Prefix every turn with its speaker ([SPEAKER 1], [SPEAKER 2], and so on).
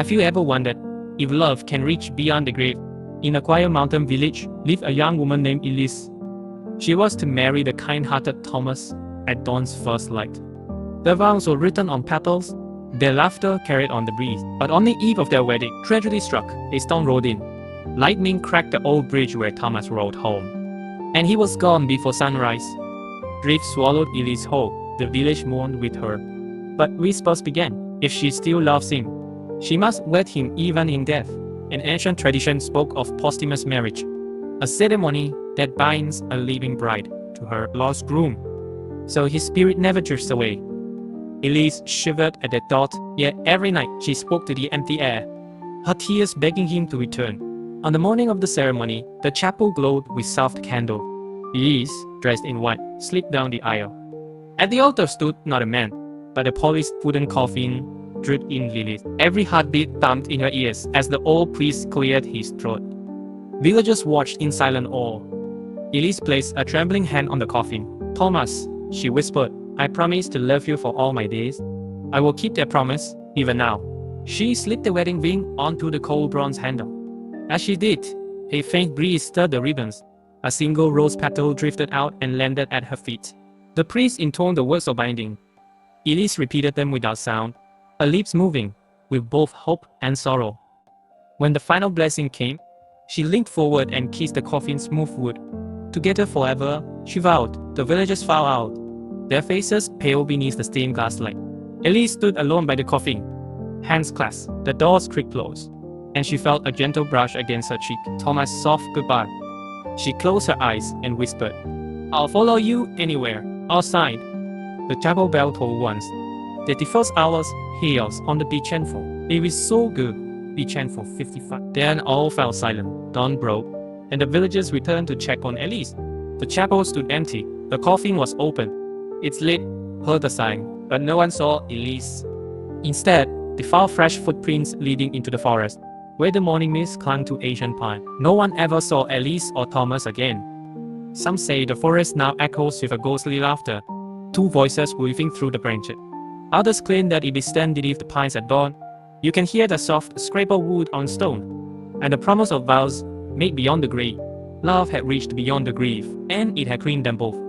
[SPEAKER 1] Have you ever wondered if love can reach beyond the grave? In a quiet mountain village lived a young woman named Elise. She was to marry the kind-hearted Thomas at dawn's first light. Their vows were written on petals, their laughter carried on the breeze. But on the eve of their wedding, tragedy struck. A storm rolled in. Lightning cracked the old bridge where Thomas rode home, and he was gone before sunrise. Grief swallowed Elise's hope. The village mourned with her. But whispers began. If she still loves him, she must wed him even in death. An ancient tradition spoke of posthumous marriage, a ceremony that binds a living bride to her lost groom, so his spirit never drifts away. Elise shivered at the thought, yet every night she spoke to the empty air, her tears begging him to return. On the morning of the ceremony, the chapel glowed with soft candle. Elise, dressed in white, slipped down the aisle. At the altar stood not a man, but a polished wooden coffin draped in lilies. Every heartbeat thumped in her ears as the old priest cleared his throat. Villagers watched in silent awe. Elise placed a trembling hand on the coffin. "Thomas," she whispered, "I promise to love you for all my days. I will keep that promise, even now." She slipped the wedding ring onto the cold bronze handle. As she did, a faint breeze stirred the ribbons. A single rose petal drifted out and landed at her feet. The priest intoned the words of binding. Elise repeated them without sound, her lips moving with both hope and sorrow. When the final blessing came, she leaned forward and kissed the coffin's smooth wood. Together forever, she vowed. The villagers filed out, their faces pale beneath the stained glass light. Elise stood alone by the coffin, hands clasped. The doors creaked closed, and she felt a gentle brush against her cheek. Thomas' soft goodbye. She closed her eyes and whispered, "I'll follow you anywhere, outside." The chapel bell tolled once. The first hours hails on the beach and for. It was so good. Beach and for 55. Then all fell silent. Dawn broke, and the villagers returned to check on Elise. The chapel stood empty. The coffin was open. Its lid heard the sighing, but no one saw Elise. Instead, they found fresh footprints leading into the forest, where the morning mist clung to ancient pine. No one ever saw Elise or Thomas again. Some say the forest now echoes with a ghostly laughter, two voices weaving through the branches. Others claim that it is stand beneath the pines at dawn. You can hear the soft scrape of wood on stone, and the promise of vows made beyond the grave. Love had reached beyond the grief, and it had cleaned them both.